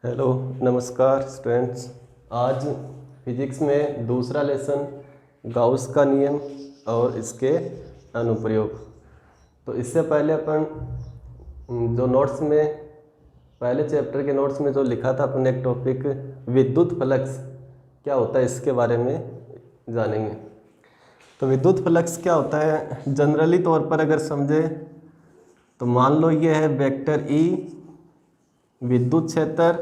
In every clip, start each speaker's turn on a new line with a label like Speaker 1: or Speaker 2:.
Speaker 1: Hello, नमस्कार students. आज physics में दूसरा लेसन गाउस का नियम और इसके अनुप्रयोग। तो इससे पहले अपन जो नोट्स में पहले चैप्टर के नोट्स में जो लिखा था अपन एक टॉपिक विद्युत फ्लक्स क्या होता है इसके बारे में जानेंगे। तो विद्युत फ्लक्स क्या होता है जनरली तौर पर अगर समझे तो मान लो ये है वेक्टर ई विद्युत क्षेत्र।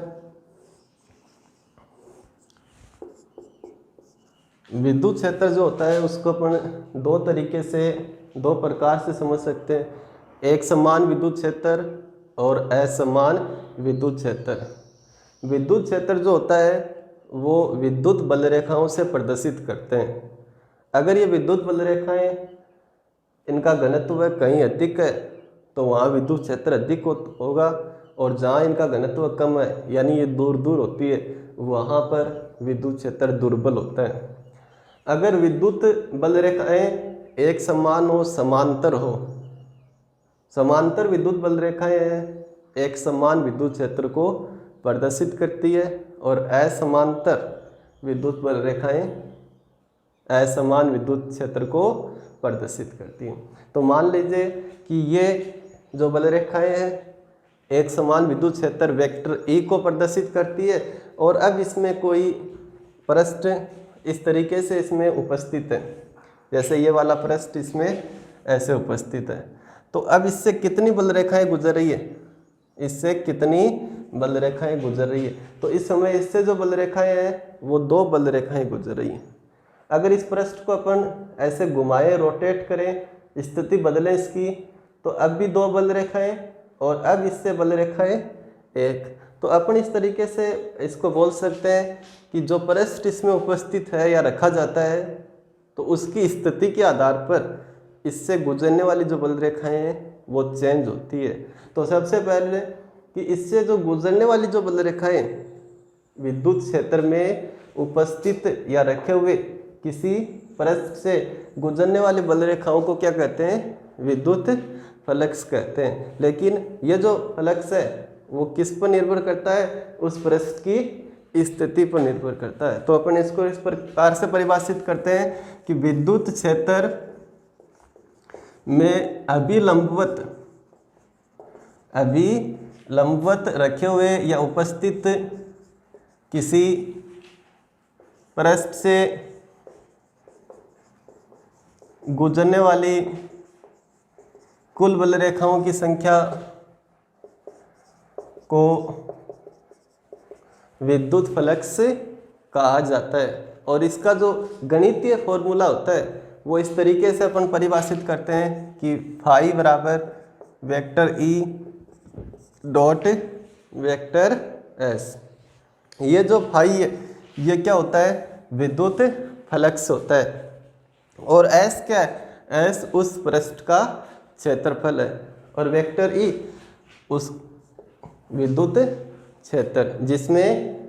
Speaker 1: विद्युत क्षेत्र जो होता है उसको अपन दो प्रकार से समझ सकते हैं, एक समान विद्युत क्षेत्र और असमान विद्युत क्षेत्र। विद्युत क्षेत्र जो होता है वो विद्युत बल रेखाओं से प्रदर्शित करते हैं। अगर ये विद्युत बल रेखाएं इनका घनत्व कहीं अधिक है तो वहाँ विद्युत क्षेत्र अधिक होगा, और जहाँ इनका घनत्व कम है यानी ये दूर दूर होती है वहाँ पर विद्युत क्षेत्र दुर्बल होता है। अगर विद्युत बल रेखाएं एक समान हो, समांतर विद्युत बल रेखाएं एक समान विद्युत क्षेत्र को प्रदर्शित करती है, और असमांतर विद्युत बल रेखाएं असमान विद्युत क्षेत्र को प्रदर्शित करती हैं। तो मान लीजिए कि ये जो बल रेखाएं हैं एक समान विद्युत क्षेत्र वेक्टर ई को प्रदर्शित करती है, और अब इसमें कोई पृष्ठ इस तरीके से इसमें उपस्थित है, जैसे ये वाला पृष्ठ इसमें ऐसे उपस्थित है। तो अब इससे कितनी बल रेखाएं गुजर रही है, इससे कितनी बल रेखाएं गुजर रही है। तो इस समय इससे जो बल रेखाएं हैं वो दो बल रेखाएं गुजर रही हैं। अगर इस पृष्ठ को अपन ऐसे घुमाएं, रोटेट करें, स्थिति बदलें इसकी, तो अब भी दो बल रेखाएं और अब इससे बल रेखाएं एक। तो अपन इस तरीके से इसको बोल सकते हैं कि जो पृष्ठ इसमें उपस्थित है या रखा जाता है तो उसकी स्थिति के आधार पर इससे गुजरने वाली जो बल रेखाएं हैं वो चेंज होती है। तो सबसे पहले कि इससे जो गुजरने वाली जो बल रेखाएं विद्युत क्षेत्र में उपस्थित या रखे हुए किसी पृष्ठ से गुजरने वाली बल रेखाओं को क्या कहते हैं, विद्युत फ्लक्स कहते हैं। लेकिन ये जो फ्लक्स है वो किस पर निर्भर करता है, उस पृष्ठ की स्थिति पर निर्भर करता है। तो अपन इसको इस प्रकार से परिभाषित करते हैं कि विद्युत क्षेत्र में अभिलंबवत रखे हुए या उपस्थित किसी पृष्ठ से गुजरने वाली कुल बल रेखाओं की संख्या को विद्युत फ्लक्स कहा जाता है। और इसका जो गणितीय फॉर्मूला होता है वो इस तरीके से अपन परिभाषित करते हैं कि फाई बराबर vector E dot vector S. ये जो फाई है ये क्या होता है, विद्युत फ्लक्स होता है, और एस क्या है, एस उस पृष्ठ का क्षेत्रफल है, और वेक्टर ई उस विद्युत क्षेत्र जिसमें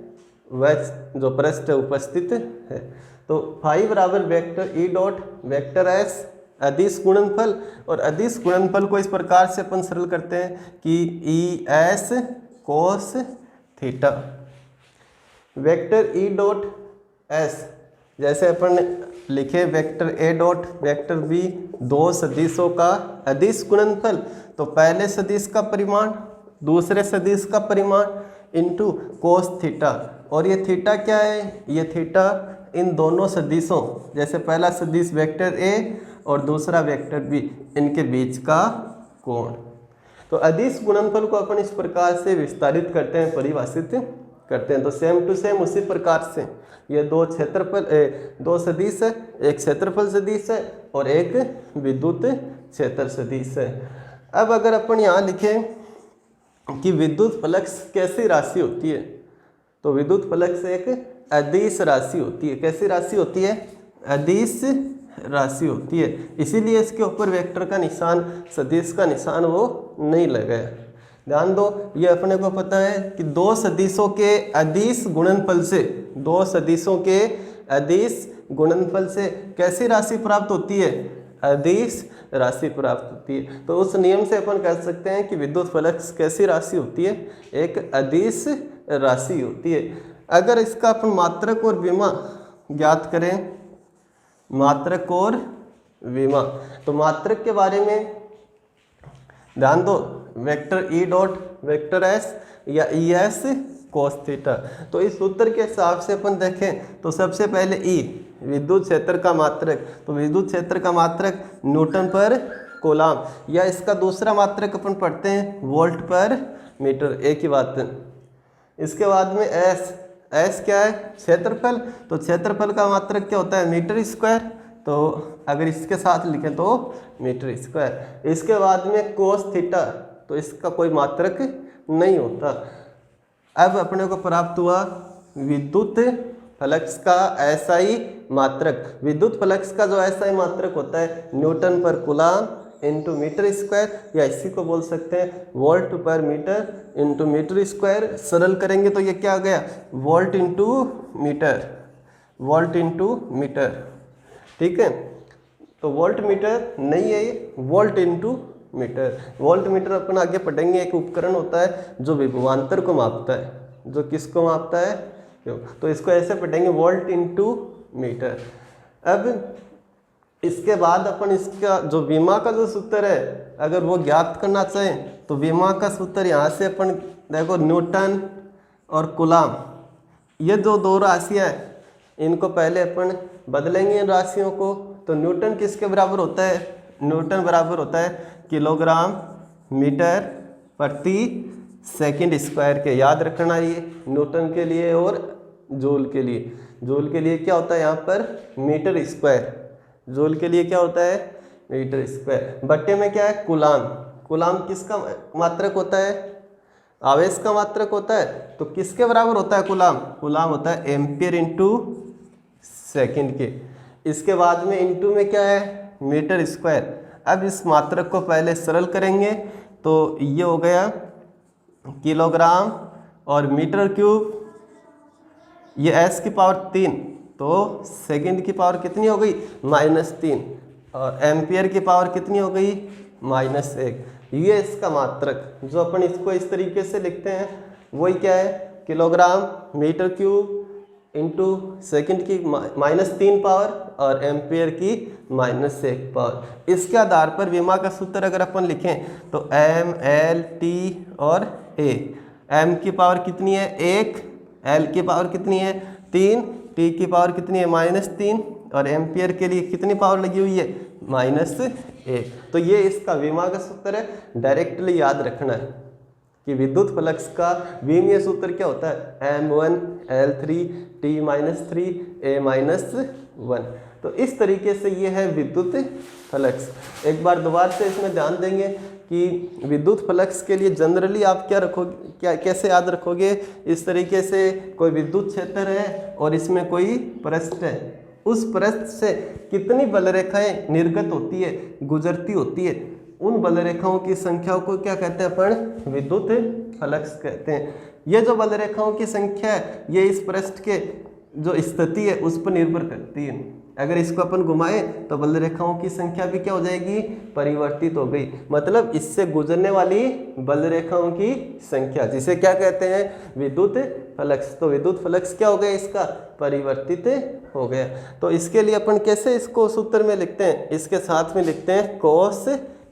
Speaker 1: वह जो पृष्ठ उपस्थित है। तो फाई बराबर vector E dot vector S अदिश गुणनफल, और अदिश गुणनफल को इस प्रकार से अपन सरल करते हैं कि E S cos theta. Vector E dot S जैसे अपन लिखे vector A dot vector B, दो सदिशों का अदिश गुणनफल, तो पहले सदिश का परिमाण दूसरे सदिश का परिमाण इनटू कोस थीटा। और ये थीटा क्या है, ये थीटा इन दोनों सदिशों, जैसे पहला सदिश वेक्टर ए और दूसरा वेक्टर बी, इनके बीच का कोण। तो अदिश गुणनफल को अपन इस प्रकार से विस्तारित करते हैं, परिभाषित करते हैं। तो सेम टू सेम उसी प्रकार से ये दो सदिश है, एक क्षेत्रफल सदिश है और एक विद्युत क्षेत्र सदिश है। अब अगर अपन यहाँ लिखें कि विद्युत फ्लक्स कैसी राशि होती है, तो विद्युत फ्लक्स एक अदिश राशि होती है। कैसी राशि होती है, अदिश राशि होती है। इसीलिए इसके ऊपर वेक्टर का निशान, सदिश का निशान वो नहीं लगाया। ध्यान दो, ये अपने को पता है कि दो सदिशों के अदिश गुणनफल से कैसी राशि प्राप्त होती है, अदिश राशि प्राप्त होती है। तो उस नियम से अपन कह सकते हैं कि विद्युत फ्लक्स कैसी राशि होती है, एक अदिश राशि होती है। अगर इसका अपन मात्रक और विमा ज्ञात करें, मात्रक और विमा, तो मात्रक के बारे में ध्यान दो, vector E dot vector S या ई एस कोस थीटा। तो इस सूत्र के हिसाब से अपन देखें तो सबसे पहले ई विद्युत क्षेत्र का मात्रक, तो विद्युत क्षेत्र का मात्रक न्यूटन पर कूलम, या इसका दूसरा मात्रक अपन पढ़ते हैं वोल्ट पर मीटर, एक ही बात है। इसके बाद में एस, एस क्या है, क्षेत्रफल, तो क्षेत्रफल का मात्रक क्या होता है, मीटर स्क्वायर, तो अगर इसके साथ लिखें तो मीटर स्क्वायर। इसके बाद में कोस थीटा, तो इसका कोई मात्रक नहीं होता। अब अपने को प्राप्त हुआ विद्युत फ्लक्स का एसआई मात्रक। विद्युत फ्लक्स का जो एसआई मात्रक होता है न्यूटन पर कूलम इंटू मीटर स्क्वायर, या इसी को बोल सकते हैं वोल्ट पर मीटर इंटू मीटर स्क्वायर। सरल करेंगे तो ये क्या आ गया, volt into metre, volt into metre, ठीक है। तो वोल्ट मीटर नहीं है ये, volt into metre. Volt metre अपन आगे पढ़ेंगे, एक उपकरण होता है जो विभवांतर को मापता है, जो किसको मापता है, तो इसको ऐसे पढ़ेंगे वोल्ट इंटू मीटर। अब इसके बाद अपन इसका जो विमा का जो सूत्र है अगर वो ज्ञात करना चाहें तो विमा का सूत्र यहाँ से अपन देखो न्यूटन और कूलम, ये जो दो राशियाँ हैं इनको पहले अपन बदलेंगे इन राशियों को। तो न्यूटन किसके बराबर होता है, न्यूटन बराबर होता है किलोग्राम मीटर प्रति सेकंड स्क्वायर के। याद रखना ये न्यूटन के लिए और जूल के लिए। जूल के लिए क्या होता है यहाँ पर मीटर स्क्वायर, जूल के लिए क्या होता है मीटर स्क्वायर। बट्टे में क्या है कूलम, कूलम किसका मात्रक होता है, आवेश का मात्रक होता है। तो किसके बराबर होता है कूलम, कूलम होता है एम्पियर इंटू सेकेंड के। इसके बाद में इंटू में क्या है मीटर स्क्वायर। अब इस मात्रक को पहले सरल करेंगे तो ये हो गया किलोग्राम और मीटर क्यूब, ये एस की पावर 3, तो सेकंड की पावर कितनी हो गई -3, और एम्पियर की पावर कितनी हो गई -1। ये इसका मात्रक, जो अपन इसको इस तरीके से लिखते हैं वही क्या है kilogram metre cube into second की -3 पावर और एम्पियर की -1 पावर। इसके आधार पर विमा का सूत्र अगर अपन लिखें तो एम एल टी और ए। एम की पावर कितनी है 1, एल की पावर कितनी है 3, टी की पावर कितनी है -3, और एम्पियर के लिए कितनी पावर लगी हुई है -1। तो ये इसका विमा का सूत्र है, डायरेक्टली याद रखना है कि विद्युत फ्लक्स का विमीय सूत्र क्या होता है M1 L3 T-3 A-1। तो इस तरीके से ये है विद्युत फ्लक्स। एक बार दोबारा से इसमें ध्यान देंगे कि विद्युत फ्लक्स के लिए जनरली आप क्या रखोगे, क्या कैसे याद रखोगे, इस तरीके से कोई विद्युत क्षेत्र है और इसमें कोई पृष्ठ है, उस पृष्ठ से कितनी बल रेखाएं निर्गत होती है, गुजरती होती है, उन बल रेखाओं की संख्या को क्या कहते हैं अपन विद्युत फ्लक्स कहते हैं। ये जो बल रेखाओं की संख्या है ये इस पृष्ठ के जो स्थिति है उस पर निर्भर करती है। अगर इसको अपन घुमाए तो बल रेखाओं की संख्या भी क्या हो जाएगी, परिवर्तित हो गई। मतलब इससे गुजरने वाली बल रेखाओं की संख्या, जिसे क्या कहते हैं विद्युत फ्लक्स। तो विद्युत फ्लक्स क्या हो गया, इसका परिवर्तित हो गया। तो इसके लिए अपन कैसे इसको सूत्र में लिखते हैं, इसके साथ में लिखते हैं कोस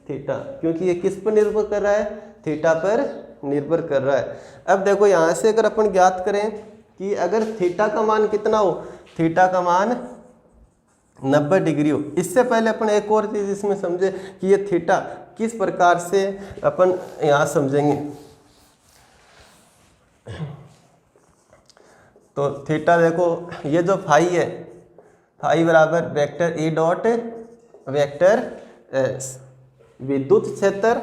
Speaker 1: थीटा, क्योंकि ये किस पर निर्भर कर रहा है, थीटा पर निर्भर कर रहा है। अब देखो यहाँ से अगर अपन ज्ञात करें कि अगर थीटा का मान कितना हो, थीटा का मान 90 डिग्री हो। इससे पहले अपन एक और चीज़ इसमें समझे कि ये थीटा किस प्रकार से अपन यहाँ समझेंगे। तो थीटा देखो, ये जो फाई है, फाई बराबर vector E dot vector S, विद्युत क्षेत्र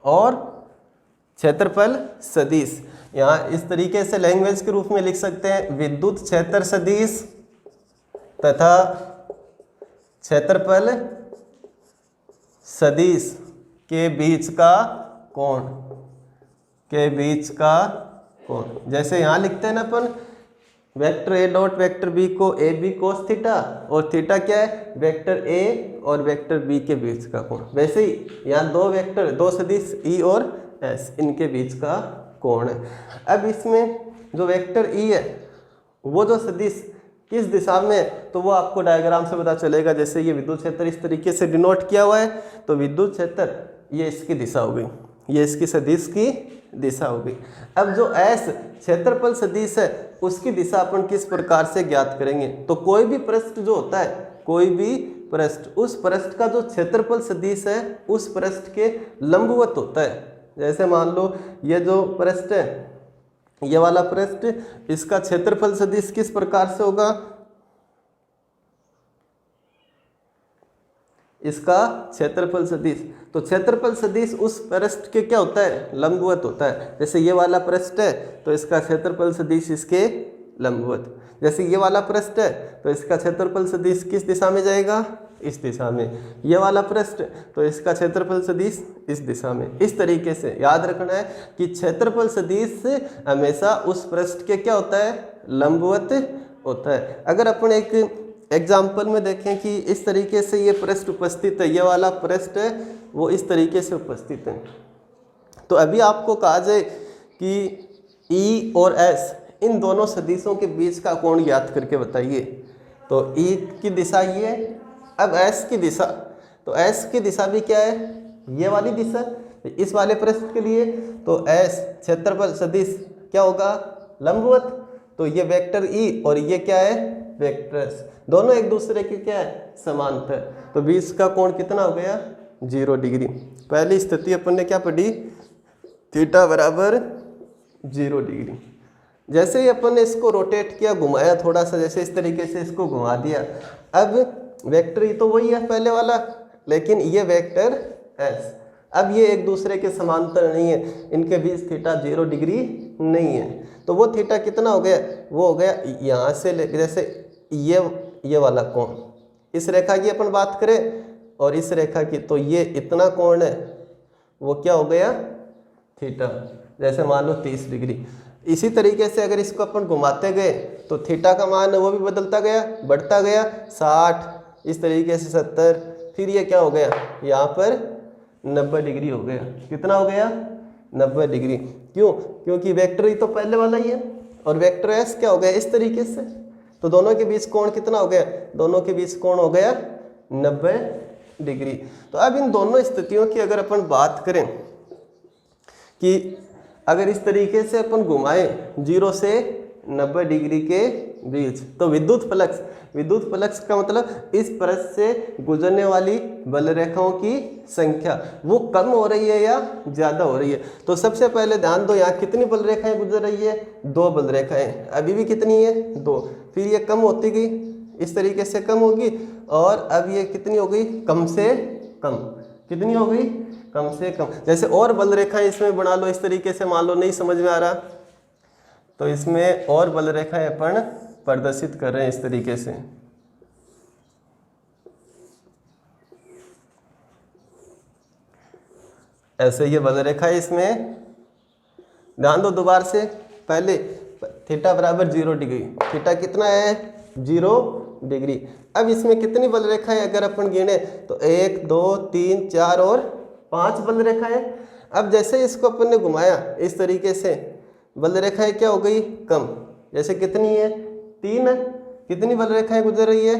Speaker 1: और क्षेत्रफल सदिश। यहाँ इस तरीके से लैंग्वेज के रूप में लिख सकते हैं विद्युत क्षेत्र सदिश तथा क्षेत्रफल सदिश के बीच का कोण, के बीच का कोण। जैसे यहाँ लिखते हैं ना अपन vector A dot vector B को ए बी कोस थीटा, और थीटा क्या है, वेक्टर ए और वेक्टर बी के बीच का कोण। वैसे ही यहाँ दो वेक्टर, दो सदिश ई और एस, इनके बीच का कोण है। अब इसमें जो वेक्टर ई है वो जो सदिश किस दिशा में है, तो वो आपको डायग्राम से पता चलेगा। जैसे ये विद्युत क्षेत्र इस तरीके से डिनोट किया हुआ है, तो विद्युत क्षेत्र ये इसकी दिशा हो गई, ये इसकी सदिश की दिशा हो गई। अब जो एस क्षेत्रफल सदिश है उसकी दिशा अपन किस प्रकार से ज्ञात करेंगे, तो कोई भी पृष्ठ जो होता है, कोई भी पृष्ठ, उस पृष्ठ का जो क्षेत्रफल सदिश है उस पृष्ठ के लंबवत होता है। जैसे मान लो ये जो पृष्ठ है, ये वाला पृष्ठ, इसका क्षेत्रफल सदिश किस प्रकार से होगा, इसका क्षेत्रफल सदिश, तो क्षेत्रफल सदिश उस पृष्ठ के क्या होता है, लंबवत होता है। जैसे ये वाला पृष्ठ है तो इसका क्षेत्रफल सदिश इसके लंबवत, जैसे ये वाला पृष्ठ है तो इसका क्षेत्रफल सदिश किस दिशा में जाएगा, इस दिशा में। ये वाला पृष्ठ तो इसका क्षेत्रफल सदिश इस दिशा में। इस तरीके से याद रखना है कि क्षेत्रफल सदिश हमेशा उस पृष्ठ के क्या होता है, लंबवत होता है। अगर अपन एक एग्जाम्पल में देखें कि इस तरीके से ये पृष्ठ उपस्थित है, ये वाला पृष्ठ है वो इस तरीके से उपस्थित है, तो अभी आपको कहा जाए कि ई और एस इन दोनों सदिशों के बीच का कोण ज्ञात करके बताइए, तो ई की दिशा ये है। अब एस की दिशा, तो एस की दिशा भी क्या है, ये वाली दिशा इस वाले पृष्ठ के लिए, तो एस क्षेत्रफल सदिश क्या होगा, लंबवत। तो ये वेक्टर ई और ये क्या है, वेक्टर एस, दोनों एक दूसरे के क्या है, समांतर। तो बीच का कोण कितना हो गया, 0 डिग्री। पहली स्थिति अपन ने क्या पढ़ी, थीटा बराबर 0 डिग्री। जैसे ही अपन ने इसको रोटेट किया, घुमाया थोड़ा सा, जैसे इस तरीके से इसको घुमा दिया, अब वेक्टर ई तो वही है पहले वाला, लेकिन ये वेक्टर एस, अब ये एक दूसरे के समांतर नहीं है, इनके बीच थीटा 0 डिग्री नहीं है। तो वो थीटा कितना हो गया, वो हो गया यहाँ से लेकर, जैसे ये वाला कोण, इस रेखा की अपन बात करें और इस रेखा की, तो ये इतना कोण है वो क्या हो गया, थीटा, जैसे मान लो 30 डिग्री। इसी तरीके से अगर इसको अपन घुमाते गए तो थीटा का मान है वो भी बदलता गया, बढ़ता गया, 60, इस तरीके से 70, फिर ये क्या हो गया, यहाँ पर 90 डिग्री हो गया। कितना हो गया, 90 डिग्री। क्यों, क्योंकि वेक्टर ई तो पहले वाला ही है और वेक्टर एस क्या हो गया, इस तरीके से। तो दोनों के बीच कोण कितना हो गया, दोनों के बीच कोण हो गया 90 डिग्री। तो अब इन दोनों स्थितियों की अगर अपन बात करें कि अगर इस तरीके से अपन घुमाएं 0 से 90 डिग्री के बीच, तो विद्युत फ्लक्स का मतलब इस पृष्ठ से गुजरने वाली बल रेखाओं की संख्या वो कम हो रही है या ज़्यादा हो रही है। तो सबसे पहले ध्यान दो, यहाँ कितनी बल रेखाएं गुजर रही है, 2 बल रेखाएं, अभी भी कितनी है, 2, फिर ये कम होती गई, इस तरीके से कम होगी, और अब ये कितनी हो गई, कम से कम, कितनी हो गई, कम से कम। जैसे और बल रेखाएं इसमें बना लो इस तरीके से, मान लो नहीं समझ में आ रहा तो इसमें और बल रेखाएं अपन प्रदर्शित कर रहे हैं इस तरीके से। ऐसे ये बल रेखा है, इसमें ध्यान दो दोबारा से, पहले थीटा बराबर 0 डिग्री, थीटा कितना है, 0 डिग्री। अब इसमें कितनी बल रेखा है अगर अपन गिने तो 1 2 3 4 और 5 बल रेखा है। अब जैसे इसको अपन ने घुमाया इस तरीके से, बल रेखाएं क्या हो गई, कम, जैसे कितनी है, 3 है, कितनी बल रेखाएं गुजर रही है,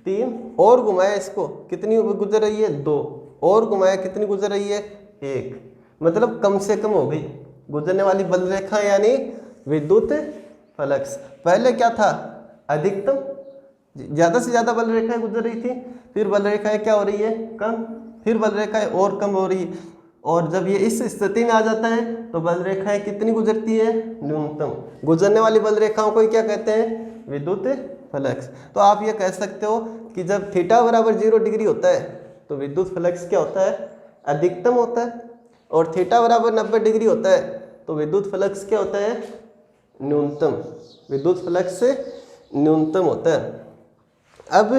Speaker 1: 3, और घुमाया इसको, कितनी गुजर रही है, 2, और घुमाया कितनी गुजर रही है, 1, मतलब कम से कम हो गई गुजरने वाली बल रेखा, यानी विद्युत फ्लक्स। पहले क्या था, अधिकतम, ज़्यादा से ज़्यादा बल रेखाएं गुजर रही थी, फिर बल रेखाएं क्या हो रही है, कम, फिर बल रेखाएं और कम हो रही है, और जब ये इस स्थिति में आ जाता है तो बल रेखाएं कितनी गुजरती है, न्यूनतम। गुजरने वाली बल रेखाओं को क्या कहते हैं, विद्युत फ्लक्स। तो आप ये कह सकते हो कि जब थीटा बराबर 0 डिग्री होता है तो विद्युत फ्लक्स क्या होता है, अधिकतम होता है, और थीटा बराबर 90 डिग्री होता है तो विद्युत फ्लक्स क्या होता है, न्यूनतम, विद्युत फ्लक्स न्यूनतम होता है। अब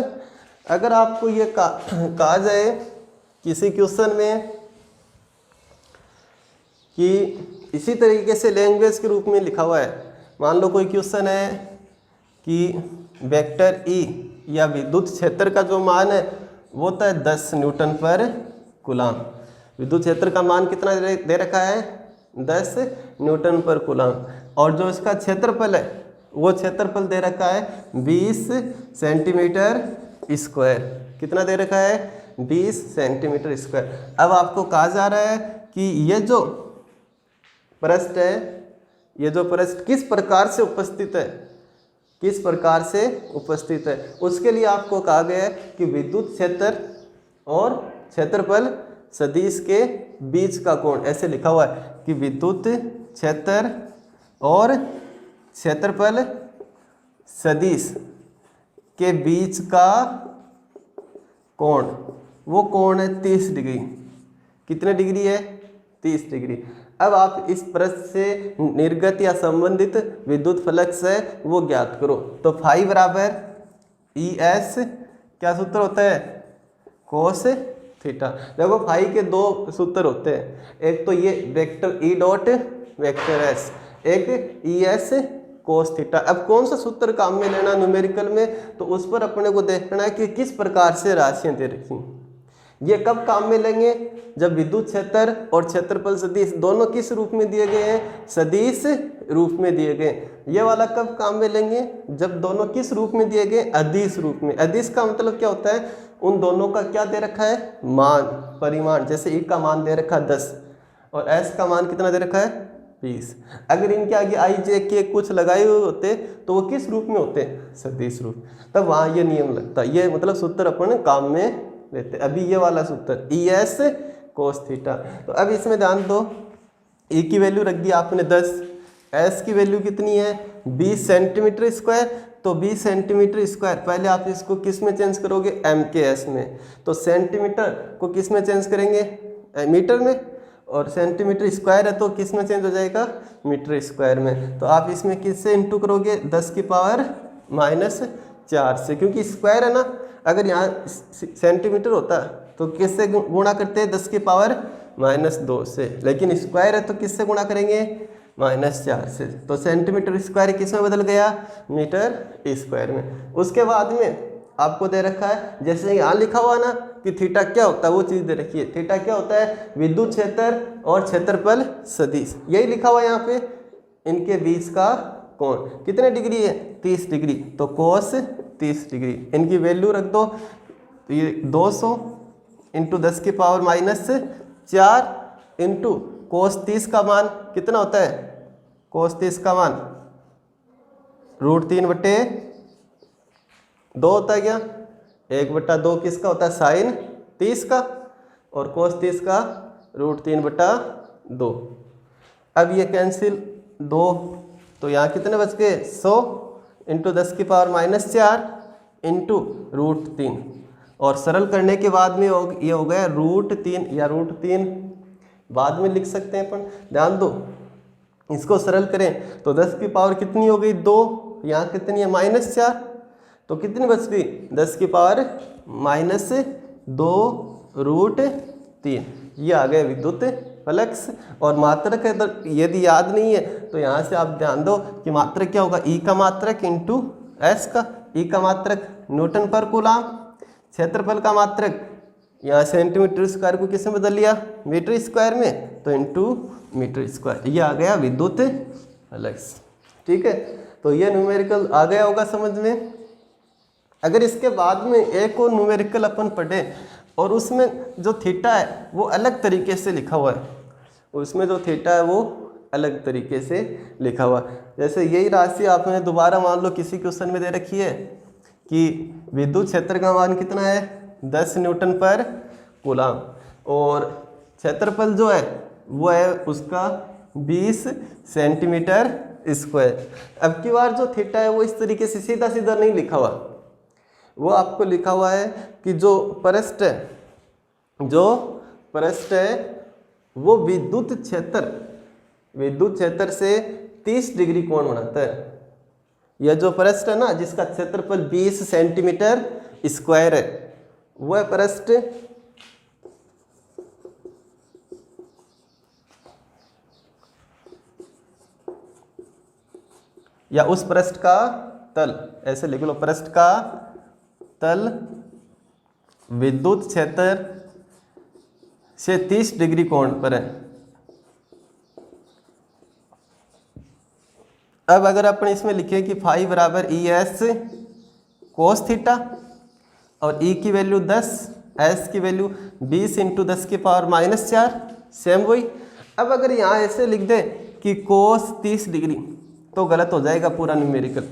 Speaker 1: अगर आपको ये कहा जाए किसी क्वेश्चन में कि इसी तरीके से लैंग्वेज के रूप में लिखा हुआ है, मान लो कोई क्वेश्चन है कि वेक्टर ई या विद्युत क्षेत्र का जो मान है वो तो है 10 न्यूटन पर कूलाम। विद्युत क्षेत्र का मान कितना दे रखा है 10 न्यूटन पर कूलाम। और जो इसका क्षेत्रफल है वो क्षेत्रफल दे रखा है 20 सेंटीमीटर स्क्वायर। कितना दे रखा है 20 सेंटीमीटर स्क्वायर। अब आपको कहा जा रहा है कि ये जो पृष्ठ है, ये जो पृष्ठ किस प्रकार से उपस्थित है, किस प्रकार से उपस्थित है। उसके लिए आपको कहा गया है कि विद्युत क्षेत्र और क्षेत्रफल सदिश के बीच का कोण, ऐसे लिखा हुआ है कि विद्युत क्षेत्र और क्षेत्रफल सदिश के बीच का कोण, वो कोण है 30 डिग्री। कितने डिग्री है 30 डिग्री। अब आप इस पृष्ठ से निर्गत या संबंधित विद्युत फ्लक्स है वो ज्ञात करो। तो फाई बराबर ई एस, क्या सूत्र होता है कोस थीटा। देखो फाई के दो सूत्र होते हैं, एक तो ये vector E dot vector S, एक ई एस कोस थीटा। अब कौन सा सूत्र काम में लेना न्यूमेरिकल में, तो उस पर अपने को देखना है कि किस प्रकार से राशियां दे रखी। ये कब काम में लेंगे, जब विद्युत क्षेत्र और क्षेत्रफल सदिश दोनों किस रूप में दिए गए हैं, सदिश रूप में दिए गए। ये वाला कब काम में लेंगे, जब दोनों किस रूप में दिए गए, अदिश रूप में। अदिश का मतलब क्या होता है, उन दोनों का क्या दे रखा है मान, परिमाण। जैसे ई का मान दे रखा है 10 और एस का मान कितना दे रखा है 20। अगर इनके आगे आई जे के कुछ लगाए हुए होते तो वो किस रूप में होते, सदिश रूप। तब वहाँ ये नियम लगता। ये मतलब सूत्र अपन काम में लेते। अभी ये वाला सूत्र ई एस कोस थीटा। तो अब इसमें ध्यान दो, ई की वैल्यू रख दी आपने 10, एस की वैल्यू कितनी है 20 सेंटीमीटर स्क्वायर। तो 20 सेंटीमीटर स्क्वायर, पहले आप इसको किस में चेंज करोगे एम के एस में। तो सेंटीमीटर को किस में चेंज करेंगे मीटर में, और सेंटीमीटर स्क्वायर है तो किस में चेंज हो जाएगा मीटर स्क्वायर में। तो आप इसमें किससे इंटू करोगे 10 की पावर -4 से, क्योंकि स्क्वायर है ना। अगर यहाँ सेंटीमीटर होता तो किससे गुणा करते हैं 10 की पावर -2 से, लेकिन स्क्वायर है तो किससे गुणा करेंगे -4 से। तो सेंटीमीटर स्क्वायर किस में बदल गया मीटर स्क्वायर में। उसके बाद में आपको दे रखा है, जैसे यहाँ लिखा हुआ ना कि थीटा क्या होता है, वो चीज़ दे रखी है। थीटा क्या होता है विद्युत क्षेत्र और क्षेत्रफल सदिश, यही लिखा हुआ है यहाँ पे। इनके बीच का कोण कितने डिग्री है 30 डिग्री। तो कोस 30 डिग्री, इनकी वैल्यू रख दो। तो ये 200 इंटू 10 की पावर -4 इंटू कोस 30 का मान कितना होता है, कोस 30 का मान √3/2 होता है क्या, 1/2 किसका होता है साइन 30 का, और कोस 30 का √3/2। अब ये कैंसिल 2, तो यहाँ कितने बच गए 100 इंटू 10 की पावर -4 इंटू √3, और सरल करने के बाद में ये हो गया √3, या √3 बाद में लिख सकते हैं अपन। ध्यान दो, इसको सरल करें तो 10 की पावर कितनी हो गई 2, यहाँ कितनी है -4, तो कितनी बच गई 10 की पावर -2√3। ये आ गया विद्युत फ्लक्स। और मात्रक है, यदि याद नहीं है तो यहाँ से आप ध्यान दो कि मात्रक क्या होगा, ई का मात्रक इंटू एस का। ई का मात्रक न्यूटन पर कूलाम, क्षेत्रफल का मात्रक यहाँ सेंटीमीटर स्क्वायर को किसमें बदल लिया मीटर स्क्वायर में, तो इंटू मीटर स्क्वायर। ये आ गया विद्युत फ्लक्स। ठीक है, तो ये न्यूमेरिकल आ गया होगा समझ में। अगर इसके बाद में एक और न्यूमेरिकल अपन पढ़े और उसमें जो थीटा है वो अलग तरीके से लिखा हुआ है, उसमें जो थीटा है वो अलग तरीके से लिखा हुआ है। जैसे यही राशि आपने दोबारा मान लो किसी क्वेश्चन में दे रखी है कि विद्युत क्षेत्र का मान कितना है 10 न्यूटन पर कूलाम, और क्षेत्रफल जो है वो है उसका 20 सेंटीमीटर स्क्वायर। अब की बार जो थीटा है वो इस तरीके से सीधा सीधा नहीं लिखा हुआ, वो आपको लिखा हुआ है कि जो पृष्ठ है वो विद्युत क्षेत्र से 30 डिग्री कोण बनाता है। यह जो पृष्ठ है ना जिसका क्षेत्रफल 20 सेंटीमीटर स्क्वायर है, वह पृष्ठ या उस पृष्ठ का तल, ऐसे लिख लो, पृष्ठ का तल विद्युत क्षेत्र से 30 डिग्री कोण पर है। अब अगर अपन इसमें लिखें कि फाई बराबर ई एस कोस थीटा और ई की वैल्यू 10, एस की वैल्यू 20 इंटू 10 की पावर -4, सेम वही। अब अगर यहाँ ऐसे लिख दे कि कोस 30 डिग्री तो गलत हो जाएगा पूरा न्यूमेरिकल।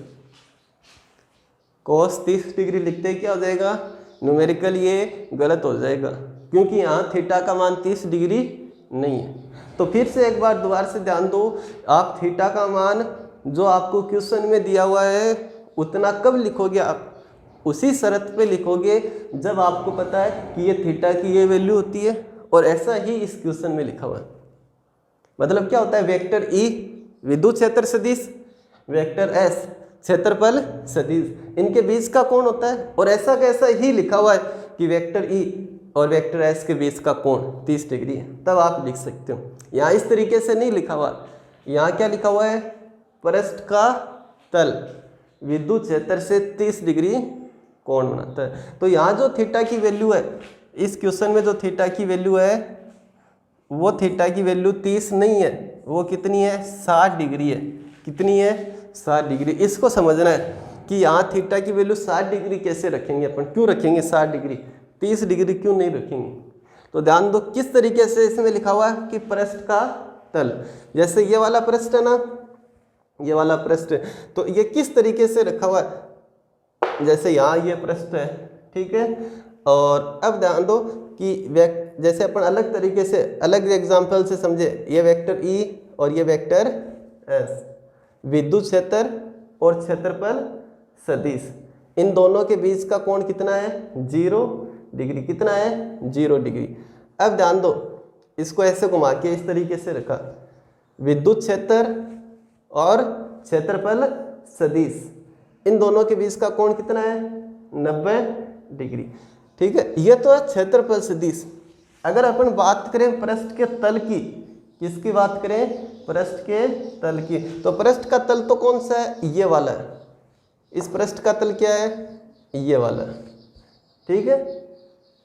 Speaker 1: कोस 30 डिग्री लिखते क्या हो जाएगा, न्यूमेरिकल ये गलत हो जाएगा, क्योंकि यहाँ थीटा का मान 30 डिग्री नहीं है। तो फिर से एक बार दोबारा से ध्यान दो, आप थीटा का मान जो आपको क्वेश्चन में दिया हुआ है उतना कब लिखोगे, आप उसी शर्त पे लिखोगे जब आपको पता है कि ये थीटा की ये वैल्यू होती है, और ऐसा ही इस क्वेश्चन में लिखा हुआ है। मतलब क्या होता है, वेक्टर ई विद्युत क्षेत्र सदिश, वेक्टर एस क्षेत्रफल सदिश, इनके बीच का कोण होता है, और ऐसा कैसा ही लिखा हुआ है कि वेक्टर ई और वेक्टर एस के बीच का कोण 30 डिग्री है, तब आप लिख सकते हो। यहाँ इस तरीके से नहीं लिखा हुआ, यहाँ क्या लिखा हुआ है, पृष्ठ का तल विद्युत क्षेत्र से 30 डिग्री कोण बनाता है। तो यहाँ जो थीटा की वैल्यू है, इस क्वेश्चन में जो थीटा की वैल्यू है वो थीटा की वैल्यू 30 नहीं है, वो कितनी है, 60 डिग्री है। कितनी है, 60 डिग्री। इसको समझना है कि यहाँ थीटा की वैल्यू 60 डिग्री कैसे रखेंगे अपन, क्यों रखेंगे 60 डिग्री, 30 डिग्री क्यों नहीं रखेंगे। तो ध्यान दो किस तरीके से इसमें लिखा हुआ है कि पृष्ठ का तल, जैसे ये वाला पृष्ठ है ना, ये वाला पृष्ठ, तो ये किस तरीके से रखा हुआ है, जैसे यहाँ ये पृष्ठ है, ठीक है। और अब ध्यान दो कि जैसे अपन अलग तरीके से अलग एग्जाम्पल से समझे, ये वेक्टर ई और ये वेक्टर एस, विद्युत क्षेत्र और क्षेत्रफल सदिश, इन दोनों के बीच का कोण कितना है, 0 डिग्री। कितना है, 0 डिग्री। अब ध्यान दो, इसको ऐसे घुमा के इस तरीके से रखा, विद्युत क्षेत्र और क्षेत्रफल सदिश, इन दोनों के बीच का कोण कितना है, 90 डिग्री। ठीक है, ये तो है क्षेत्रफल सदिश। अगर अपन बात करें पृष्ठ के तल की, किसकी बात करें, पृष्ठ के तल की, तो पृष्ठ का तल तो कौन सा है, ये वाला है। इस पृष्ठ का तल क्या है, ये वाला है, ठीक है।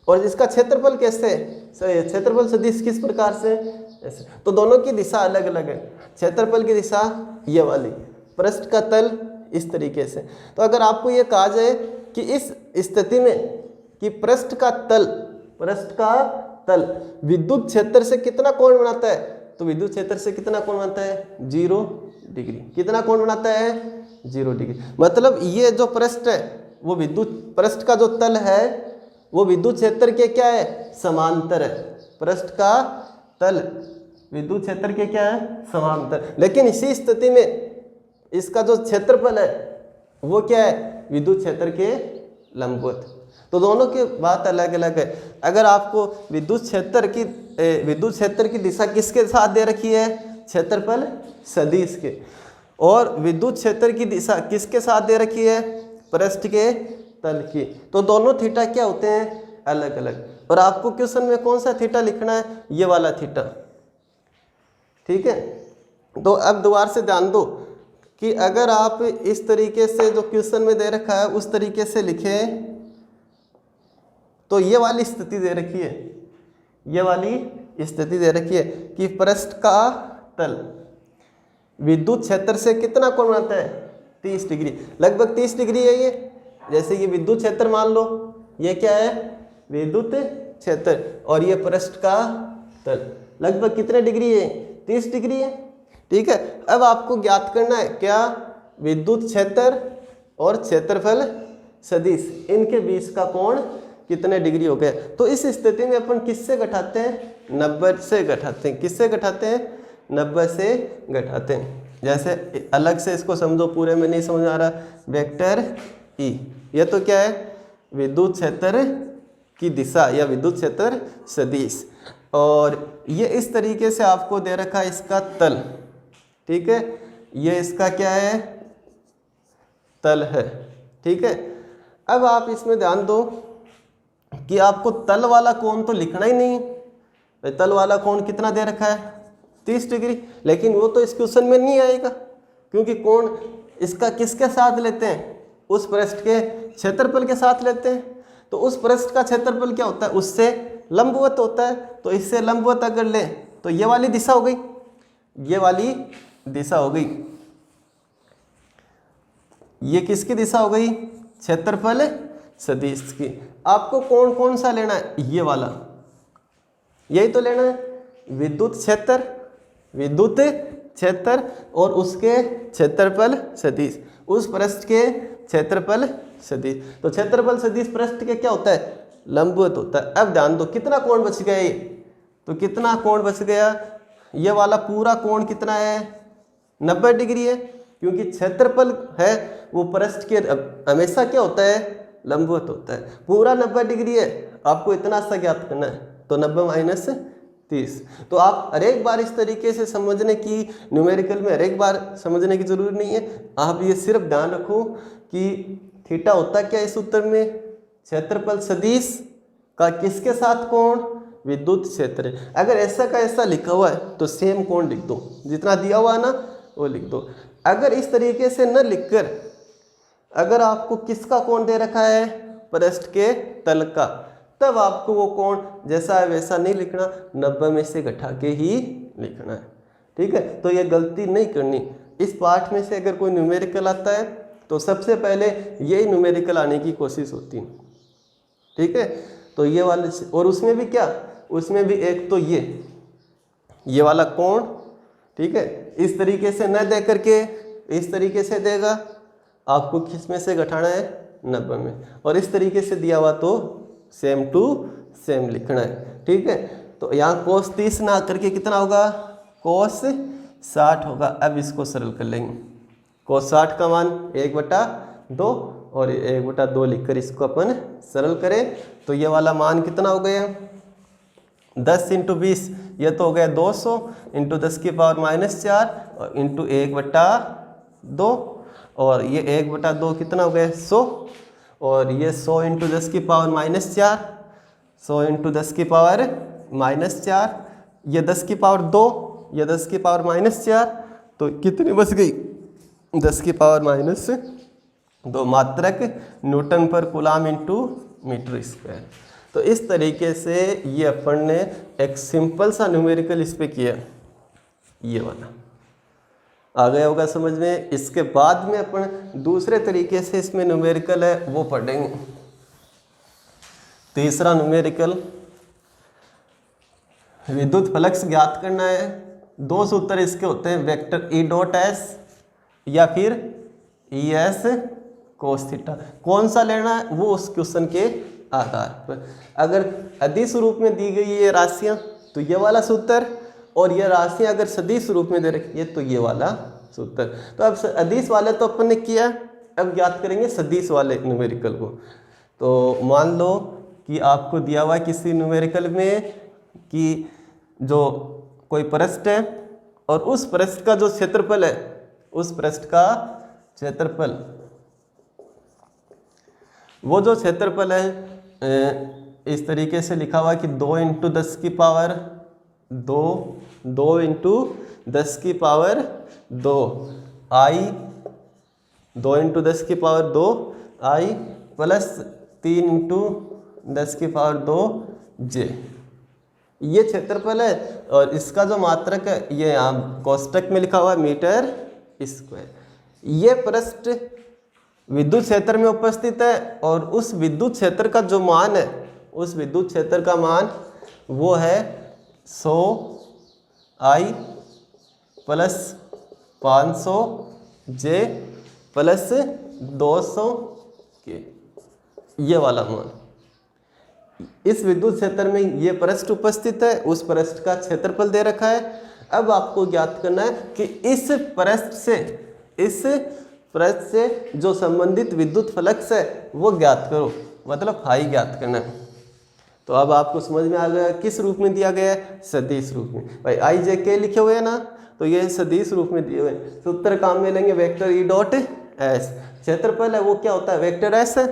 Speaker 1: और इसका क्षेत्रफल कैसे है, क्षेत्रफल सदिश किस प्रकार से, ऐसे। तो दोनों की दिशा अलग अलग है, क्षेत्रफल की दिशा ये वाली, पृष्ठ का तल इस तरीके से। तो अगर आपको ये कहा जाए कि इस स्थिति में कि पृष्ठ का तल विद्युत क्षेत्र से कितना कोण बनाता है, तो विद्युत क्षेत्र से कितना कोण बनाता है, 0 डिग्री। कितना कोण बनाता है, 0 डिग्री। मतलब ये जो पृष्ठ है वो विद्युत, पृष्ठ का जो तल है वो विद्युत क्षेत्र के क्या है, समांतर है। पृष्ठ का तल विद्युत क्षेत्र के क्या है, समांतर। लेकिन इसी स्थिति में इसका जो क्षेत्रफल है वो क्या है, विद्युत क्षेत्र के लंबवत। तो दोनों की बात अलग अलग है। अगर आपको विद्युत क्षेत्र की दिशा किसके साथ दे रखी है, क्षेत्रफल सदिश के, और विद्युत क्षेत्र की दिशा किसके साथ दे रखी है, पृष्ठ के तल की, तो दोनों थीटा क्या होते हैं, अलग अलग। और आपको क्वेश्चन में कौन सा थीटा लिखना है, ये वाला थीटा, ठीक है। तो अब दोबारा से ध्यान दो कि अगर आप इस तरीके से जो क्वेश्चन में दे रखा है उस तरीके से लिखें, तो ये वाली स्थिति दे रखी है, ये वाली स्थिति दे रखी है कि पृष्ठ का तल विद्युत क्षेत्र से कितना कोण बनाता है, 30 डिग्री, लगभग 30 डिग्री है ये। जैसे ये विद्युत क्षेत्र मान लो, ये क्या है, विद्युत क्षेत्र, और ये पृष्ठ का तल लगभग कितने डिग्री है, 30 डिग्री है, ठीक है। अब आपको ज्ञात करना है क्या, विद्युत क्षेत्र और क्षेत्रफल सदिश, इनके बीच का कोण कितने डिग्री हो गया। तो इस स्थिति में अपन किससे घटाते हैं, 90 से घटाते हैं। किससे घटाते हैं, 90 से घटाते हैं। जैसे अलग से इसको समझो, पूरे में नहीं समझ आ रहा, वेक्टर ई, ये तो क्या है, विद्युत क्षेत्र की दिशा या विद्युत क्षेत्र सदिश, और ये इस तरीके से आपको दे रखा है इसका तल, ठीक है। ये इसका क्या है, तल है, ठीक है। अब आप इसमें ध्यान दो कि आपको तल वाला कोण तो लिखना ही नहीं है। तल वाला कोण कितना दे रखा है, 30 डिग्री, लेकिन वो तो इस क्वेश्चन में नहीं आएगा, क्योंकि कोण इसका किसके साथ लेते हैं? उस पृष्ठ के क्षेत्रफल के साथ लेते हैं। तो उस पृष्ठ का क्षेत्रफल क्या होता है? उससे लंबवत होता है। तो इससे लंबवत अगर लें तो ये वाली दिशा हो गई, ये वाली दिशा हो गई। ये किसकी दिशा हो गई? क्षेत्रफल सदिश की। आपको कौन कौन सा लेना है? ये वाला, यही तो लेना है, विद्युत क्षेत्र, विद्युत क्षेत्र और उसके क्षेत्रफल सदिश, उस पृष्ठ के क्षेत्रफल सदिश। तो क्षेत्रफल सदिश पृष्ठ के क्या होता है? लंबवत होता है। अब ध्यान दो कितना कोण बच गया ये, तो कितना कोण बच गया? ये वाला पूरा कोण कितना है? 90 डिग्री है, क्योंकि क्षेत्रफल है वो पृष्ठ के हमेशा क्या होता है? लंबवत होता है। पूरा 90 डिग्री है, आपको इतना सा ज्ञात करना है, तो 90 - 30। तो आप हर एक बार इस तरीके से समझने की, न्यूमेरिकल में हर एक बार समझने की जरूरत नहीं है। आप ये सिर्फ ध्यान रखो कि थीटा होता क्या इस उत्तर में? क्षेत्रफल सदिश का किसके साथ कोण? विद्युत क्षेत्र। अगर ऐसा का ऐसा लिखा हुआ है तो सेम कोण लिख दो, जितना दिया हुआ है ना वो लिख दो। अगर इस तरीके से न लिखकर अगर आपको किसका कोण दे रखा है? पृष्ठ के तल का, तब आपको वो कोण जैसा है वैसा नहीं लिखना, 90 में से घटा के ही लिखना है। ठीक है, तो ये गलती नहीं करनी। इस पाठ में से अगर कोई न्यूमेरिकल आता है तो सबसे पहले यही न्यूमेरिकल आने की कोशिश होती है। ठीक है, तो ये वाले, और उसमें भी क्या, उसमें भी एक तो ये वाला कोण, ठीक है, इस तरीके से न दे करके इस तरीके से देगा, आपको किस में से घटाना है? 90 में। और इस तरीके से दिया हुआ तो सेम टू सेम लिखना है। ठीक है, तो यहाँ cos 30 ना करके कितना होगा? cos 60 होगा। अब इसको सरल कर लेंगे। cos 60 का मान 1/2 और 1/2 लिखकर इसको अपन सरल करें तो ये वाला मान कितना हो गया? 10 × 20, ये तो हो गया 200 × 10⁻⁻4 और इंटू 1/2, और ये 1/2 कितना हो गया? 100, और ये 100 × 10⁻⁻4, 100 × 10⁻⁻4, ये 10⁻2, ये 10⁻⁻4, तो कितनी बच गई? 10⁻⁻2 मात्रक न्यूटन पर कूलाम इंटू मीटर स्क्वायर। तो इस तरीके से ये अपन ने एक सिंपल सा न्यूमेरिकल इस पे किया, ये वाला आ गया होगा समझ में। इसके बाद में अपन दूसरे तरीके से इसमें न्यूमेरिकल है वो पढ़ेंगे। तीसरा न्यूमेरिकल, विद्युत फ्लक्स ज्ञात करना है। दो सूत्र इसके होते हैं, वेक्टर E डॉट S या फिर ES cos थीटा। कौन सा लेना है वो उस क्वेश्चन के आधार पर। अगर अदिश रूप में दी गई ये राशियां तो ये वाला सूत्र, और ये राशियां अगर सदिश रूप में दे रखी है तो ये वाला सूत्र। तो अब अदिश वाले तो अपन ने किया, अब ज्ञात करेंगे सदिश वाले न्यूमेरिकल को। तो मान लो कि आपको दिया हुआ किसी न्यूमेरिकल में कि जो कोई पृष्ठ है और उस पृष्ठ का जो क्षेत्रफल है, उस पृष्ठ का क्षेत्रफल, वो जो क्षेत्रफल है इस तरीके से लिखा हुआ कि 2 × 10⁻2 I 2 × 10⁻2 I प्लस 3 × 10⁻2 J, ये क्षेत्रफल है। और इसका जो मात्रक है ये यहाँ कोष्टक में लिखा हुआ है मीटर स्क्वायर। ये पृष्ठ विद्युत क्षेत्र में उपस्थित है और उस विद्युत क्षेत्र का जो मान है, उस विद्युत क्षेत्र का मान वो है 100 I plus 500 J plus 200 K, ये वाला मान। इस विद्युत क्षेत्र में ये पृष्ठ उपस्थित है, उस पृष्ठ का क्षेत्रफल दे रखा है। अब आपको ज्ञात करना है कि इस पृष्ठ से जो संबंधित विद्युत फ्लक्स है वो ज्ञात करो, मतलब फाई ज्ञात करना है। तो अब आपको समझ में आ गया किस रूप में दिया गया है? सदिश रूप में। भाई I J K लिखे हुए हैं ना, तो ये सदिश रूप में दिए हुए हैं। सूत्र काम में लेंगे वेक्टर E डॉट S। क्षेत्रफल है वो क्या होता है? वेक्टर S है।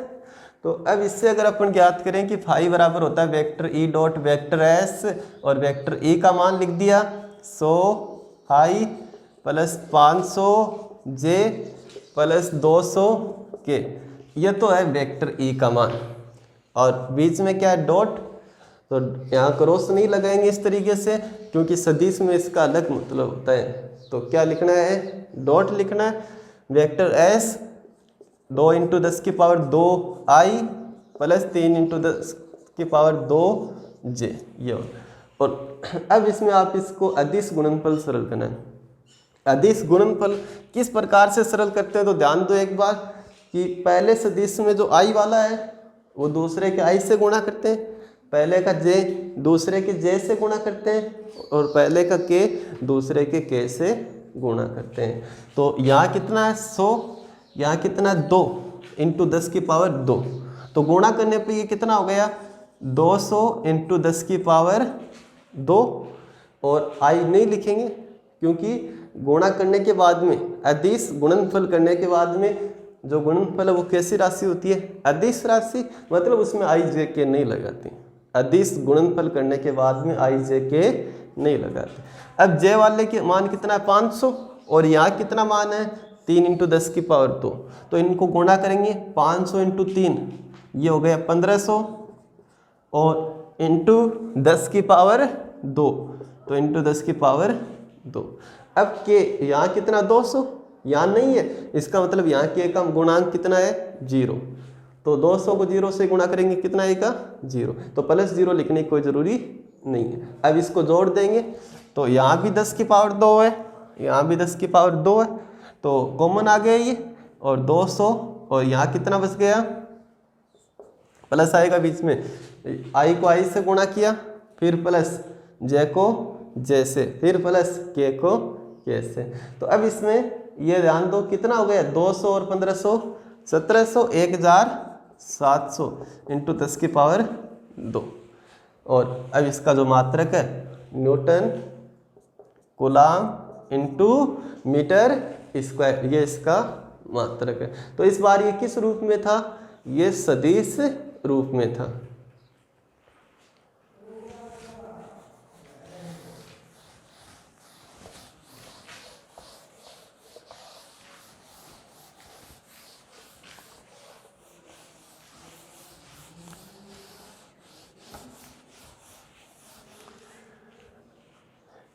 Speaker 1: तो अब इससे अगर अपन ज्ञात करें कि फाई बराबर होता है vector E dot vector S, और वेक्टर E का मान लिख दिया 100 I प्लस 500 J प्लस 200 के, ये तो है वेक्टर ई का मान, और बीच में क्या है डॉट, तो यहाँ क्रॉस नहीं लगाएंगे इस तरीके से क्योंकि सदिश में इसका अलग मतलब होता है। तो क्या लिखना है, डॉट लिखना है, वेक्टर एस 2 × 10 की पावर 2 आई प्लस 3 × 10 की पावर 2 जे, ये। और अब इसमें आप इसको अदिश गुणनफल सरल करना है। अदिश गुणनफल किस प्रकार से सरल करते हैं, तो ध्यान दो एक बार कि पहले सदिश में जो आई वाला है वो दूसरे के आई से गुणा करते हैं, पहले का जे दूसरे के जे से गुणा करते हैं, और पहले का के दूसरे के के से गुणा करते हैं। तो यहाँ कितना है 100, यहाँ कितना 2 × 10 की पावर 2, तो गुणा करने पे ये कितना हो गया 200 × 10 की पावर 2, और आई नहीं लिखेंगे क्योंकि गुणा करने के बाद में अदिश गुणनफल करने के बाद में जो गुणनफल है वो कैसी राशि होती है, अदिश राशि, मतलब उसमें आई जे के नहीं लगाती। अदिश गुणनफल करने के बाद में आई जे के नहीं लगाते। अब जे वाले के मान कितना है 500, और यहाँ कितना मान है 3 × 10 की पावर 2, तो इनको गुणा करेंगे 500 × 3, ये हो गया 1500, और इंटू 10 की पावर 2, तो इंटू 10 की पावर 2। अब के यहाँ कितना 200, यहाँ नहीं है, इसका मतलब यहाँ के का गुणांक कितना है 0, तो 200 को 0 से गुणा करेंगे कितना आएगा 0, तो प्लस 0 लिखने की कोई ज़रूरी नहीं है। अब इसको जोड़ देंगे तो यहाँ भी 10 की पावर 2 है, यहाँ भी 10 की पावर 2 है, तो कॉमन आ गया ये, और 200, और यहाँ कितना बच गया प्लस आएगा बीच में, आई को आई से गुणा किया, फिर प्लस जे को जे से, फिर प्लस के को के से। तो अब इसमें ये ध्यान दो कितना हो गया 200 और 1500 1700, 1700 × 10 की पावर 2, और अब इसका जो मात्रक है newton coulomb into metre square, ये इसका मात्रक है। तो इस बार ये किस रूप में था, ये सदिश रूप में था।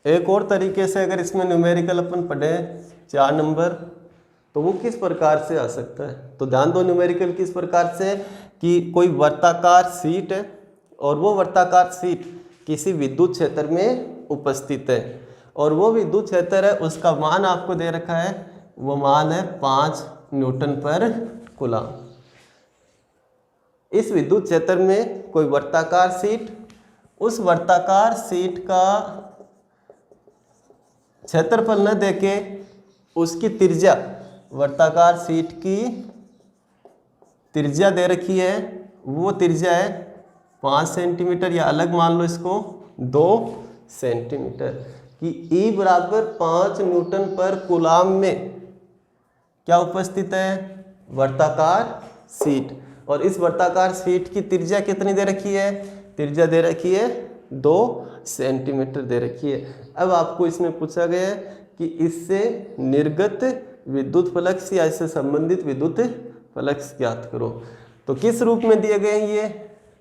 Speaker 1: एक और तरीके से अगर इसमें न्यूमेरिकल अपन पढ़े 4 नंबर, तो वो किस प्रकार से आ सकता है, तो ध्यान दो न्यूमेरिकल किस प्रकार से कि कोई वर्ताकार सीट है, और वो वर्ताकार सीट किसी विद्युत क्षेत्र में उपस्थित है, और वो विद्युत क्षेत्र है उसका मान आपको दे रखा है, वो मान है 5 न्यूटन पर कूलाम। इस विद्युत क्षेत्र में कोई वर्ताकार सीट, उस वर्ताकार सीट का क्षेत्रफल न देके उसकी त्रिज्या, वर्ताकार सीट की त्रिज्या दे रखी है, वो त्रिज्या है 5 सेंटीमीटर, या अलग मान लो इसको 2 सेंटीमीटर, कि E बराबर 5 न्यूटन पर कूलाम में क्या उपस्थित है, वर्ताकार सीट, और इस वर्ताकार सीट की त्रिज्या कितनी दे रखी है, त्रिज्या दे रखी है 2 सेंटीमीटर दे रखी है। अब आपको इसमें पूछा गया है कि इससे निर्गत विद्युत फ्लक्स या इससे संबंधित विद्युत फ्लक्स ज्ञात करो। तो किस रूप में दिए गए ये,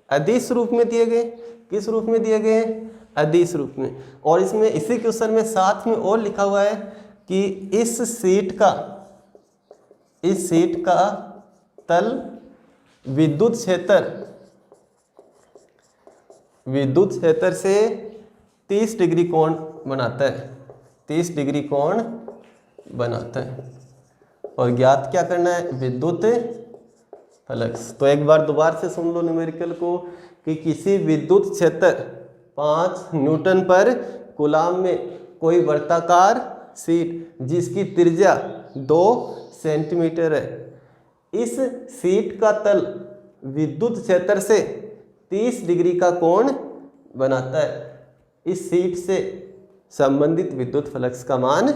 Speaker 1: अदिश रूप में दिए गए, किस रूप में दिए गए, अदिश रूप में। और इसमें इसी क्वेश्चन में साथ में और लिखा हुआ है कि इस सीट का तल विद्युत क्षेत्र से 30 डिग्री कोण बनाता है, 30 डिग्री कोण बनाता है, और ज्ञात क्या करना है, विद्युत फ्लक्स। तो एक बार दोबारा से सुन लो न्यूमेरिकल को कि किसी विद्युत क्षेत्र 5 न्यूटन पर कूलाम में कोई वर्ताकार सीट जिसकी त्रिज्या 2 सेंटीमीटर है, इस सीट का तल विद्युत क्षेत्र से 30 डिग्री का कोण बनाता है। इस सीट से संबंधित विद्युत फ्लक्स का मान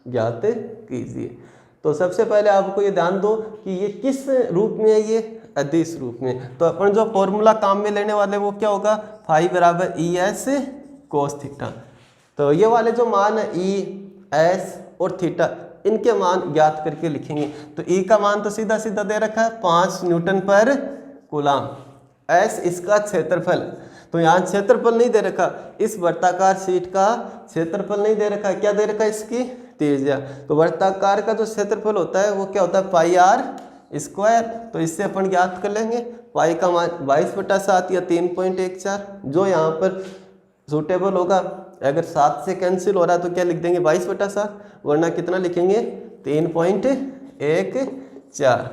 Speaker 1: ज्ञात कीजिए। तो सबसे पहले आपको ये ध्यान दो कि ये किस रूप में है, ये अदिश रूप में। तो अपन जो फॉर्मूला काम में लेने वाले वो क्या होगा, फाई बराबर ई एस कोस थीटा। तो ये वाले जो मान है ई एस और थीटा, इनके मान ज्ञात करके लिखेंगे। तो ई का मान तो सीधा सीधा दे रखा है 5 न्यूटन पर कूलाम। एस इसका क्षेत्रफल, तो यहाँ क्षेत्रफल नहीं दे रखा, इस वर्ताकार शीट का क्षेत्रफल नहीं दे रखा, क्या दे रखा इसकी त्रिज्या। तो वर्ताकार का जो क्षेत्रफल होता है वो क्या होता है पाई आर स्क्वायर। तो इससे अपन ज्ञात कर लेंगे पाई का मान 22/7 या 3.14, जो यहाँ पर सूटेबल होगा। अगर 7 से कैंसिल हो रहा है तो क्या लिख देंगे 22/7, वरना कितना लिखेंगे 3.14,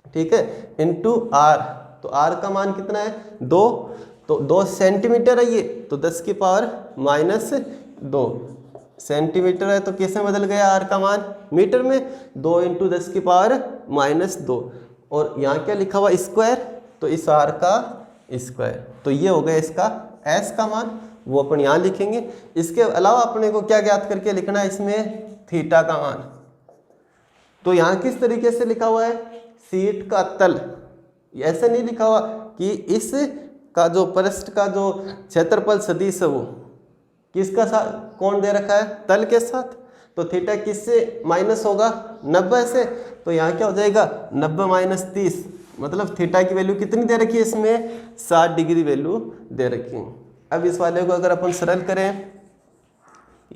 Speaker 1: ठीक है, इंटू आर। तो आर का मान कितना है 2, तो 2 सेंटीमीटर है ये, तो 10 की पावर -2 सेंटीमीटर है, तो किसमें बदल गया आर का मान मीटर में, 2 × 10 की पावर -2, और यहाँ क्या लिखा हुआ स्क्वायर, तो इस आर का स्क्वायर। तो ये हो गया इसका एस का मान, वो अपन यहाँ लिखेंगे। इसके अलावा अपने को क्या ज्ञात करके लिखना है इसमें थीटा का मान। तो यहाँ किस तरीके से लिखा हुआ है शीट का तल, ऐसे नहीं लिखा हुआ कि इस का जो पृष्ठ का जो क्षेत्रफल सदिश है वो किसका साथ कौन दे रखा है तल के साथ। तो थीटा किससे माइनस होगा 90 से, तो यहाँ क्या हो जाएगा 90 - 30, मतलब थीटा की वैल्यू कितनी दे रखी है इसमें 60 डिग्री वैल्यू दे रखी है। अब इस वाले को अगर अपन सरल करें,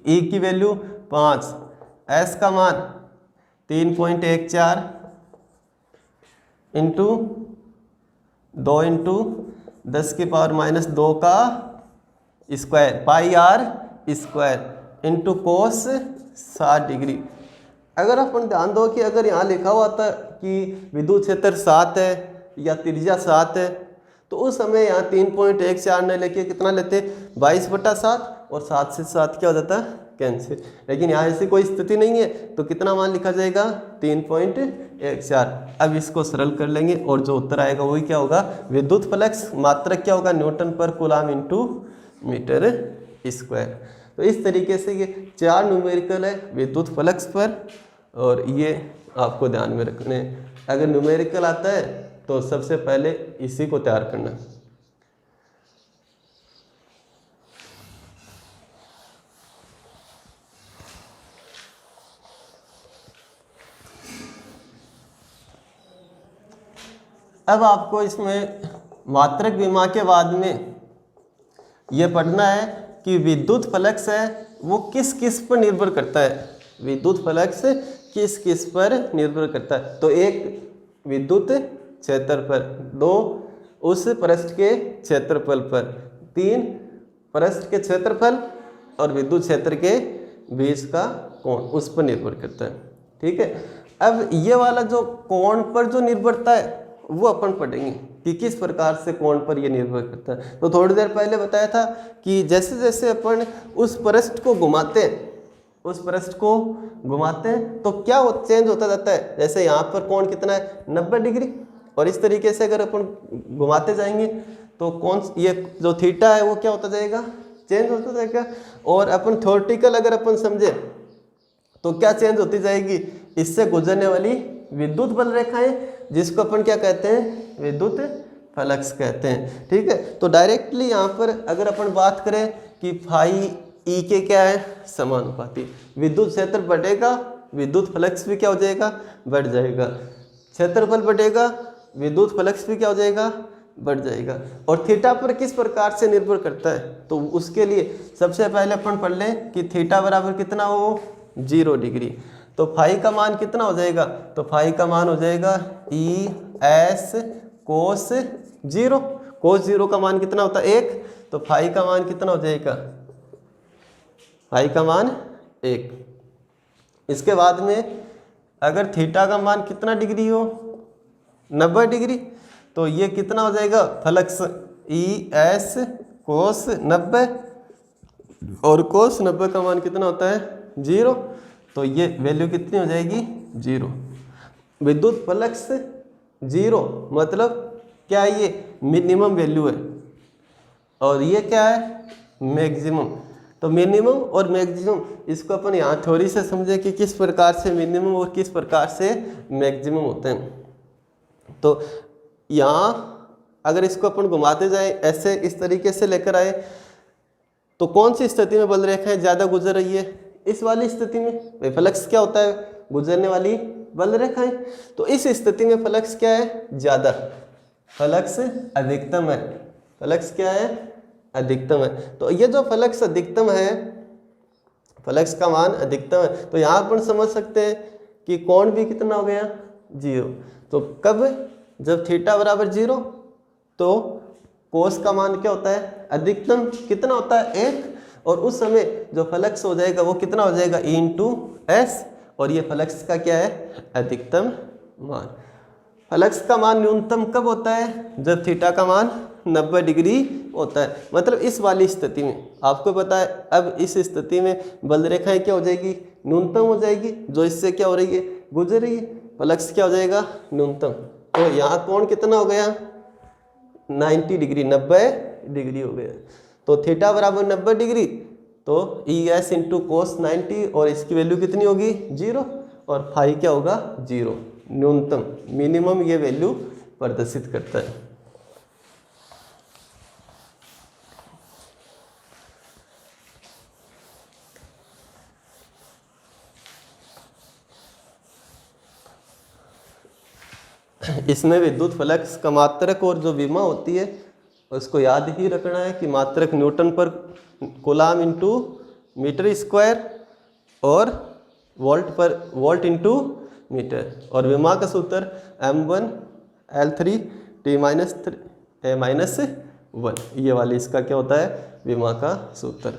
Speaker 1: ई की वैल्यू 5, एस का मान 3.14 इंटू 2 × 10 की पावर -2 का square pi r square into cos 60 degree. अगर अपन ध्यान दो कि अगर यहाँ लिखा हुआ था कि विद्युत क्षेत्र 7 है या त्रिज्या 7 है, तो उस समय यहाँ 3.14 न लेके कितना लेते 22/7, और 7 से 7 क्या हो जाता कैंसिल। लेकिन यहाँ ऐसी कोई स्थिति नहीं है, तो कितना मान लिखा जाएगा 3.14। अब इसको सरल कर लेंगे और जो उत्तर आएगा वही क्या होगा विद्युत फ्लक्स मात्रक क्या होगा न्यूटन पर कूलाम इंटू मीटर स्क्वायर। तो इस तरीके से ये 4 न्यूमेरिकल है विद्युत फ्लक्स पर, और ये आपको ध्यान में रखने। अगर न्यूमेरिकल आता है तो सबसे पहले इसी को तैयार करना। अब आपको इसमें मात्रक विमा के बाद में ये पढ़ना है कि विद्युत फ्लक्स है वो किस किस पर निर्भर करता है, विद्युत फ्लक्स किस किस पर निर्भर करता है। तो एक विद्युत क्षेत्रफल, 2 उस पृष्ठ के क्षेत्रफल पर, 3 पृष्ठ के क्षेत्रफल और विद्युत क्षेत्र के बीच का कोण उस पर निर्भर करता है, ठीक है। अब ये वाला जो कोण पर जो निर्भरता है वो अपन पढ़ेंगे कि किस प्रकार से कोण पर ये निर्भर करता है। तो थोड़ी देर पहले बताया था कि जैसे जैसे अपन उस पृष्ठ को घुमाते हैं, उस पृष्ठ को घुमाते हैं तो क्या चेंज होता जाता है। जैसे यहाँ पर कोण कितना है 90 डिग्री, और इस तरीके से अगर अपन घुमाते जाएंगे तो कौन ये जो थीटा है वो क्या होता जाएगा चेंज होता जाएगा। और अपन थ्योरेटिकल अगर अपन समझे तो क्या चेंज होती जाएगी, इससे गुजरने वाली विद्युत बल रेखाएं जिसको अपन क्या कहते हैं विद्युत फ्लक्स कहते हैं, ठीक है। तो डायरेक्टली यहाँ पर अगर अपन बात करें कि फाई ई के क्या है समानुपाती, विद्युत क्षेत्र बढ़ेगा विद्युत फ्लक्स भी क्या हो जाएगा बढ़ जाएगा, क्षेत्रफल बढ़ेगा विद्युत फ्लक्स भी क्या हो जाएगा बढ़ जाएगा। और थीटा पर किस प्रकार से निर्भर करता है, तो उसके लिए सबसे पहले अपन पढ़ लें कि थीटा बराबर कितना हो 0 डिग्री। तो फाई का मान कितना हो जाएगा, तो फाई का मान हो जाएगा ई एस कोस 0, कोस 0 का मान कितना होता है 1, तो फाई का मान कितना हो जाएगा फाई का मान 1। इसके बाद में अगर थीटा का मान कितना डिग्री हो 90 डिग्री, तो ये कितना हो जाएगा फ्लक्स ई एस कोस 90, और कोस 90 का मान कितना होता है 0, तो ये वैल्यू कितनी हो जाएगी 0। विद्युत फ्लक्स 0 मतलब क्या है ये मिनिमम वैल्यू है, और ये क्या है मैक्सिमम। तो मिनिमम और मैक्सिमम इसको अपन यहाँ थ्योरी से समझे कि किस प्रकार से मिनिमम और किस प्रकार से मैक्सिमम होते हैं। तो यहाँ अगर इसको अपन घुमाते जाए ऐसे इस तरीके से लेकर आए, तो कौन सी स्थिति में बल रेखाएं ज़्यादा गुजर रही है, इस वाली स्थिति में फ्लक्स क्या होता है, गुजरने वाली बल रेखाएं। तो इस स्थिति में फ्लक्स क्या है, ज़्यादा, फ्लक्स अधिकतम है। फ्लक्स क्या है, अधिकतम है। तो ये जो फ्लक्स अधिकतम है, फ्लक्स का मान अधिकतम है, तो यहाँ अपन समझ सकते हैं कि कोण भी कितना हो गया, 0। तो कब, जब थीटा बराबर 0 तो कोस का मान क्या होता है, अधिकतम कितना होता है, 1। और उस समय जो फ्लक्स हो जाएगा वो कितना हो जाएगा, E इंटू एस। और ये फ्लक्स का क्या है, अधिकतम मान। फ्लक्स का मान न्यूनतम कब होता है, जब थीटा का मान 90 डिग्री होता है। मतलब इस वाली स्थिति में आपको पता है, अब इस स्थिति में बल रेखाएं क्या हो जाएगी, न्यूनतम हो जाएगी, जो इससे क्या हो रही है, गुजर रही है। फ्लक्स क्या हो जाएगा, न्यूनतम। तो यहाँ कोण कितना हो गया, 90 डिग्री, 90 डिग्री हो गया। तो थीटा बराबर 90 डिग्री, तो ई एस इंटू कोस 90, और इसकी वैल्यू कितनी होगी, 0। और फाई क्या होगा, 0, न्यूनतम, मिनिमम ये वैल्यू प्रदर्शित करता है। इसमें विद्युत फ्लक्स का मात्रक और जो विमा होती है उसको याद ही रखना है कि मात्रक न्यूटन पर कूलाम इंटू मीटर स्क्वायर और वोल्ट इंटू मीटर, और विमा का सूत्र m1 L3 T-1, ये वाली इसका क्या होता है, विमा का सूत्र।